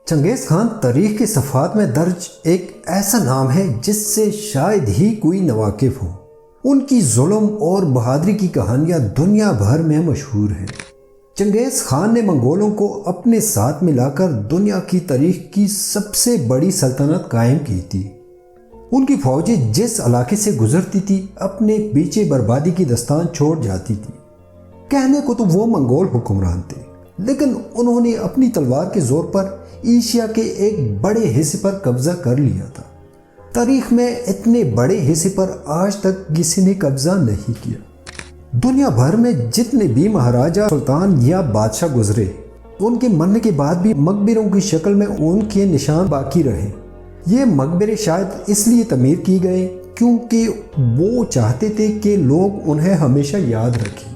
چنگیز خان تاریخ کے صفحات میں درج ایک ایسا نام ہے جس سے شاید ہی کوئی ناواقف ہو۔ ان کی ظلم اور بہادری کی کہانیاں دنیا بھر میں مشہور ہیں۔ چنگیز خان نے منگولوں کو اپنے ساتھ ملا کر دنیا کی تاریخ کی سب سے بڑی سلطنت قائم کی تھی۔ ان کی فوجیں جس علاقے سے گزرتی تھی اپنے پیچھے بربادی کی داستان چھوڑ جاتی تھی۔ کہنے کو تو وہ منگول حکمران تھے، لیکن انہوں نے اپنی تلوار کے زور پر ایشیا کے ایک بڑے حصے پر قبضہ کر لیا تھا۔ تاریخ میں اتنے بڑے حصے پر آج تک کسی نے قبضہ نہیں کیا۔ دنیا بھر میں جتنے بھی مہاراجہ، سلطان یا بادشاہ گزرے، ان کے مرنے کے بعد بھی مقبروں کی شکل میں ان کے نشان باقی رہے۔ یہ مقبرے شاید اس لیے تعمیر کی گئے کیونکہ وہ چاہتے تھے کہ لوگ انہیں ہمیشہ یاد رکھیں۔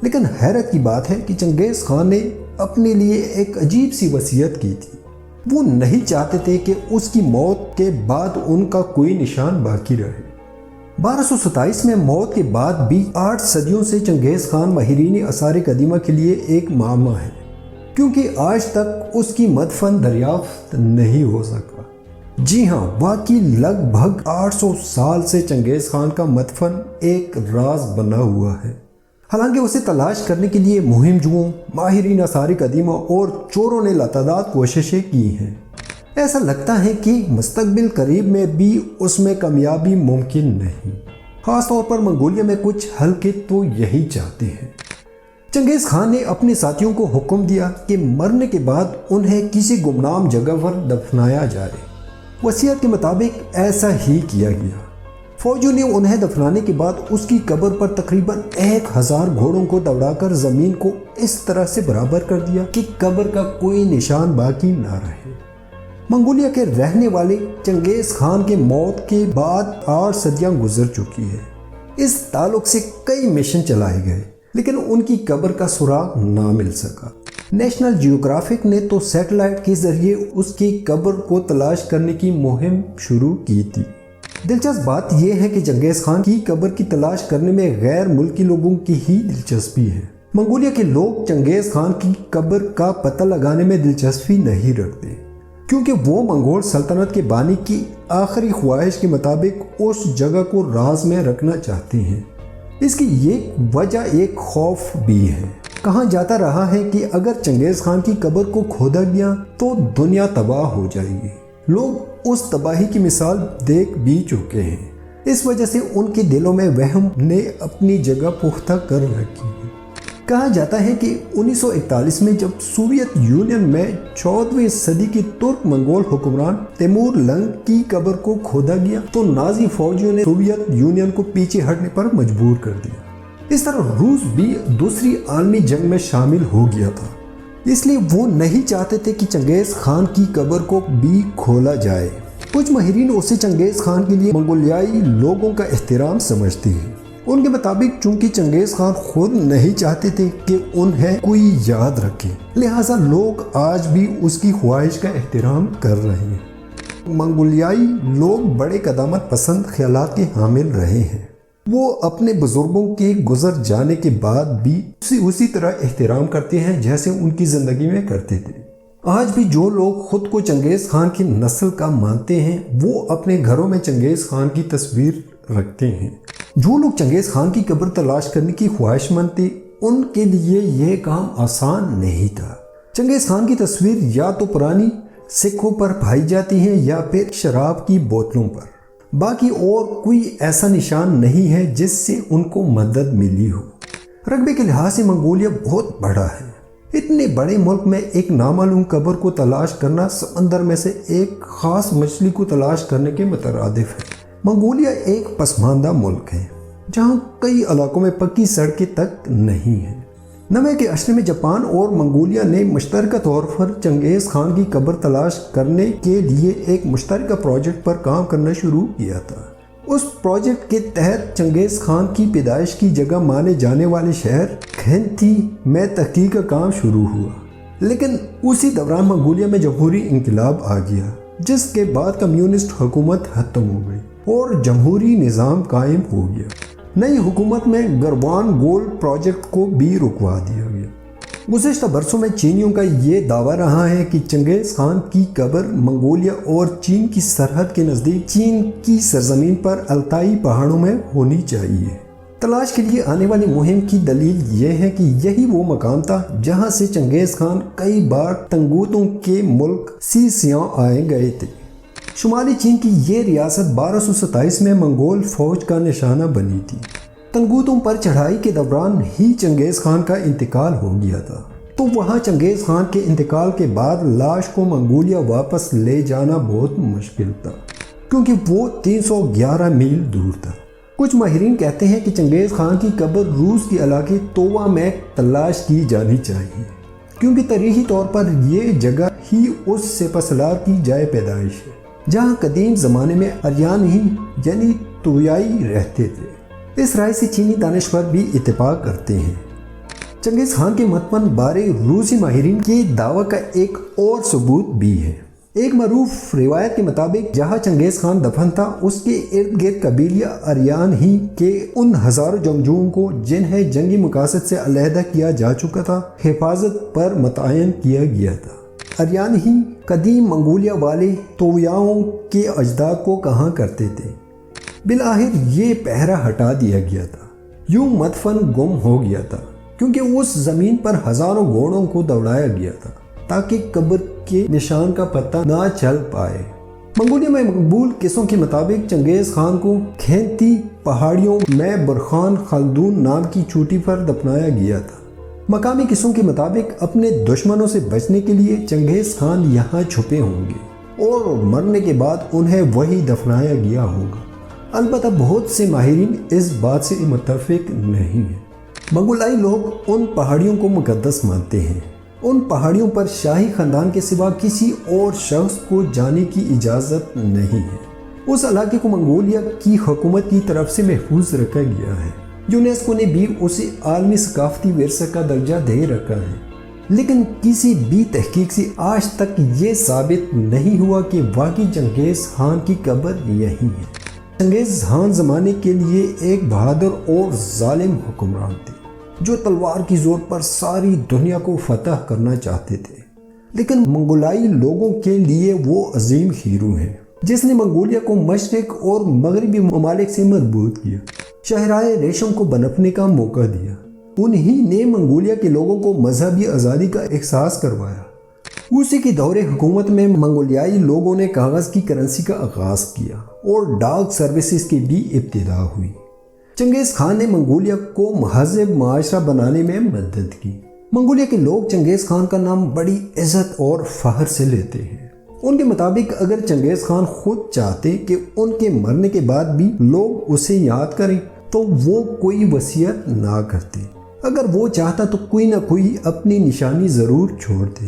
لیکن حیرت کی بات ہے کہ چنگیز خان نے اپنے لیے ایک عجیب سی وصیت کی تھی۔ وہ نہیں چاہتے تھے کہ اس کی موت کے بعد ان کا کوئی نشان باقی رہے۔ 1227 میں موت کے بعد بھی 8 صدیوں سے چنگیز خان ماہرین آثار قدیمہ کے لیے ایک معمہ ہے، کیونکہ آج تک اس کی مدفن دریافت نہیں ہو سکا۔ جی ہاں، واقعی لگ بھگ 800 سال سے چنگیز خان کا مدفن ایک راز بنا ہوا ہے۔ حالانکہ اسے تلاش کرنے کے لیے مہم جوؤں، ماہرین آثار قدیمہ اور چوروں نے لاتعداد کوششیں کی ہیں۔ ایسا لگتا ہے کہ مستقبل قریب میں بھی اس میں کامیابی ممکن نہیں، خاص طور پر منگولیا میں کچھ حلقے تو یہی چاہتے ہیں۔ چنگیز خان نے اپنے ساتھیوں کو حکم دیا کہ مرنے کے بعد انہیں کسی گمنام جگہ پر دفنایا جائے۔ وصیت کے مطابق ایسا ہی کیا گیا۔ فوجیوں نے انہیں دفنانے کے بعد اس کی قبر پر تقریباً 1000 گھوڑوں کو دوڑا کر زمین کو اس طرح سے برابر کر دیا کہ قبر کا کوئی نشان باقی نہ رہے۔ منگولیا کے رہنے والے چنگیز خان کے موت کے بعد 8 صدیاں گزر چکی ہے۔ اس تعلق سے کئی مشن چلائے گئے، لیکن ان کی قبر کا سراغ نہ مل سکا۔ نیشنل جیوگرافک نے تو سیٹلائٹ کے ذریعے اس کی قبر کو تلاش کرنے کی مہم شروع کی تھی۔ دلچسپ بات یہ ہے کہ چنگیز خان کی قبر کی تلاش کرنے میں غیر ملکی لوگوں کی ہی دلچسپی ہے۔ منگولیا کے لوگ چنگیز خان کی قبر کا پتہ لگانے میں دلچسپی نہیں رکھتے، کیونکہ وہ منگول سلطنت کے بانی کی آخری خواہش کے مطابق اس جگہ کو راز میں رکھنا چاہتے ہیں۔ اس کی یہ وجہ ایک خوف بھی ہے۔ کہا جاتا رہا ہے کہ اگر چنگیز خان کی قبر کو کھودا گیا تو دنیا تباہ ہو جائے گی۔ لوگ اس تباہی کی مثال دیکھ بھی چکے ہیں۔ اس وجہ سے ان کے دلوں میں وہم نے اپنی جگہ پختہ کر رکھی ہے۔ کہا جاتا ہے کہ 1941 میں جب سوویت یونین میں 14ویں صدی کے ترک منگول حکمران تیمور لنگ کی قبر کو کھودا گیا تو نازی فوجیوں نے سوویت یونین کو پیچھے ہٹنے پر مجبور کر دیا۔ اس طرح روس بھی دوسری عالمی جنگ میں شامل ہو گیا تھا، اس لیے وہ نہیں چاہتے تھے کہ چنگیز خان کی قبر کو بھی کھولا جائے۔ کچھ ماہرین اسے چنگیز خان کے لیے منگولیائی لوگوں کا احترام سمجھتے ہیں۔ ان کے مطابق چونکہ چنگیز خان خود نہیں چاہتے تھے کہ انہیں کوئی یاد رکھے، لہٰذا لوگ آج بھی اس کی خواہش کا احترام کر رہے ہیں۔ منگولیائی لوگ بڑے قدامت پسند خیالات کے حامل رہے ہیں۔ وہ اپنے بزرگوں کے گزر جانے کے بعد بھی اسی طرح احترام کرتے ہیں جیسے ان کی زندگی میں کرتے تھے۔ آج بھی جو لوگ خود کو چنگیز خان کی نسل کا مانتے ہیں وہ اپنے گھروں میں چنگیز خان کی تصویر رکھتے ہیں۔ جو لوگ چنگیز خان کی قبر تلاش کرنے کی خواہش مند تھے ان کے لیے یہ کام آسان نہیں تھا۔ چنگیز خان کی تصویر یا تو پرانی سکوں پر پائی جاتی ہیں یا پھر شراب کی بوتلوں پر۔ باقی اور کوئی ایسا نشان نہیں ہے جس سے ان کو مدد ملی ہو۔ رقبے کے لحاظ سے منگولیا بہت بڑا ہے۔ اتنے بڑے ملک میں ایک نامعلوم قبر کو تلاش کرنا سمندر میں سے ایک خاص مچھلی کو تلاش کرنے کے مترادف ہے۔ منگولیا ایک پسماندہ ملک ہے جہاں کئی علاقوں میں پکی سڑکیں تک نہیں ہیں۔ 90 کے عشرے میں جاپان اور منگولیا نے مشترکہ طور پر چنگیز خان کی قبر تلاش کرنے کے لیے ایک مشترکہ پروجیکٹ پر کام کرنا شروع کیا تھا۔ اس پروجیکٹ کے تحت چنگیز خان کی پیدائش کی جگہ مانے جانے والے شہر کھینتی میں تحقیق کا کام شروع ہوا، لیکن اسی دوران منگولیا میں جمہوری انقلاب آ گیا، جس کے بعد کمیونسٹ حکومت ختم ہو گئی اور جمہوری نظام قائم ہو گیا۔ نئی حکومت میں گروان گولڈ پروجیکٹ کو بھی رکوا دیا گیا۔ گزشتہ برسوں میں چینیوں کا یہ دعویٰ رہا ہے کہ چنگیز خان کی قبر منگولیا اور چین کی سرحد کے نزدیک چین کی سرزمین پر التائی پہاڑوں میں ہونی چاہیے۔ تلاش کے لیے آنے والی مہم کی دلیل یہ ہے کہ یہی وہ مقام تھا جہاں سے چنگیز خان کئی بار تنگوتوں کے ملک سیسیان آئے گئے تھے۔ شمالی چین کی یہ ریاست 1227 میں منگول فوج کا نشانہ بنی تھی۔ تنگوتوں پر چڑھائی کے دوران ہی چنگیز خان کا انتقال ہو گیا تھا، تو وہاں چنگیز خان کے انتقال کے بعد لاش کو منگولیا واپس لے جانا بہت مشکل تھا، کیونکہ وہ 311 میل دور تھا۔ کچھ ماہرین کہتے ہیں کہ چنگیز خان کی قبر روس کے علاقے تووا میں تلاش کی جانی چاہیے، کیونکہ تاریخی طور پر یہ جگہ ہی اس سپاسالار کی جائے پیدائش ہے جہاں قدیم زمانے میں آریان ہی یعنی تویائی رہتے تھے۔ اس رائے سے چینی دانشور بھی اتفاق کرتے ہیں۔ چنگیز خان کے مدفن بارے روسی ماہرین کے دعویٰ کا ایک اور ثبوت بھی ہے۔ ایک معروف روایت کے مطابق جہاں چنگیز خان دفن تھا اس کے ارد گرد قبیلہ آریان ہی کے ان ہزاروں جنگجوؤں کو جنہیں جنگی مقاصد سے علیحدہ کیا جا چکا تھا حفاظت پر متعین کیا گیا تھا۔ آریان ہی قدیم منگولیا والے تویاؤں کے اجداد کو کہاں کرتے تھے۔ بالآخر یہ پہرا ہٹا دیا گیا تھا، یوں مدفن گم ہو گیا تھا، کیونکہ اس زمین پر ہزاروں گھوڑوں کو دوڑایا گیا تھا تاکہ قبر کے نشان کا پتہ نہ چل پائے۔ منگولیا میں مقبول قصوں کے مطابق چنگیز خان کو کھینتی پہاڑیوں میں برخان خلدون نام کی چوٹی پر دفنایا گیا تھا۔ مقامی قصوں کے مطابق اپنے دشمنوں سے بچنے کے لیے چنگیز خان یہاں چھپے ہوں گے اور مرنے کے بعد انہیں وہی دفنایا گیا ہوگا۔ البتہ بہت سے ماہرین اس بات سے متفق نہیں ہیں۔ منگولائی لوگ ان پہاڑیوں کو مقدس مانتے ہیں۔ ان پہاڑیوں پر شاہی خاندان کے سوا کسی اور شخص کو جانے کی اجازت نہیں ہے۔ اس علاقے کو منگولیا کی حکومت کی طرف سے محفوظ رکھا گیا ہے۔ یونیسکو نے بھی اسے عالمی ثقافتی ورثہ کا درجہ دے رکھا ہے، لیکن کسی بھی تحقیق سے آج تک یہ ثابت نہیں ہوا کہ واقعی چنگیز خان کی قبر یہی ہے۔ چنگیز خان زمانے کے لیے ایک بہادر اور ظالم حکمران تھے جو تلوار کی زور پر ساری دنیا کو فتح کرنا چاہتے تھے، لیکن منگولائی لوگوں کے لیے وہ عظیم ہیرو ہیں جس نے منگولیا کو مشرق اور مغربی ممالک سے مربوط کیا، شاہراہ ریشم کو بنپنے کا موقع دیا۔ انہی نے منگولیا کے لوگوں کو مذہبی آزادی کا احساس کروایا۔ اسی کے دور حکومت میں منگولیائی لوگوں نے کاغذ کی کرنسی کا آغاز کیا اور ڈاک سروسز کی بھی ابتدا ہوئی۔ چنگیز خان نے منگولیا کو مہذب معاشرہ بنانے میں مدد کی۔ منگولیا کے لوگ چنگیز خان کا نام بڑی عزت اور فخر سے لیتے ہیں۔ ان کے مطابق اگر چنگیز خان خود چاہتے کہ ان کے مرنے کے بعد بھی لوگ اسے یاد کریں تو وہ کوئی وصیت نہ کرتے۔ اگر وہ چاہتا تو کوئی نہ کوئی اپنی نشانی ضرور چھوڑتے۔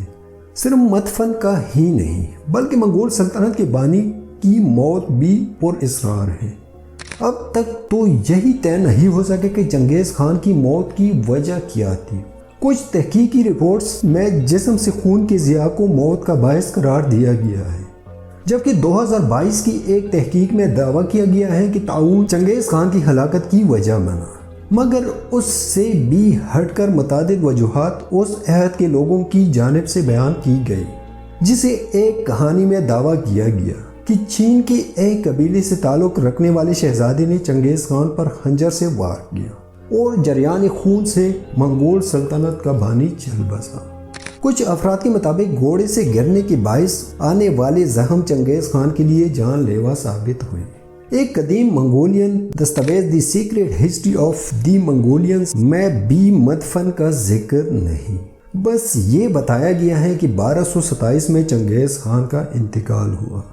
صرف مدفن کا ہی نہیں بلکہ منگول سلطنت کے بانی کی موت بھی پر اسرار ہے۔ اب تک تو یہی طے نہیں ہو سکے کہ چنگیز خان کی موت کی وجہ کیا تھی۔ کچھ تحقیقی رپورٹس میں جسم سے خون کے ضیاع کو موت کا باعث قرار دیا گیا ہے، جبکہ 2022 کی ایک تحقیق میں دعویٰ کیا گیا ہے کہ طاعون چنگیز خان کی ہلاکت کی وجہ بنا، مگر اس سے بھی ہٹ کر متعدد وجوہات اس عہد کے لوگوں کی جانب سے بیان کی گئی، جسے ایک کہانی میں دعویٰ کیا گیا کہ چین کے ایک قبیلے سے تعلق رکھنے والے شہزادے نے چنگیز خان پر خنجر سے وار کیا اور جریان خون سے منگول سلطنت کا بانی چل بسا۔ کچھ افراد کے مطابق گھوڑے سے گرنے کے باعث آنے والے زخم چنگیز خان کے لیے جان لیوا ثابت ہوئے۔ ایک قدیم منگولین دستاویز دی سیکریٹ ہسٹری آف دی منگولینز میں بھی مدفن کا ذکر نہیں، بس یہ بتایا گیا ہے کہ 1227 میں چنگیز خان کا انتقال ہوا۔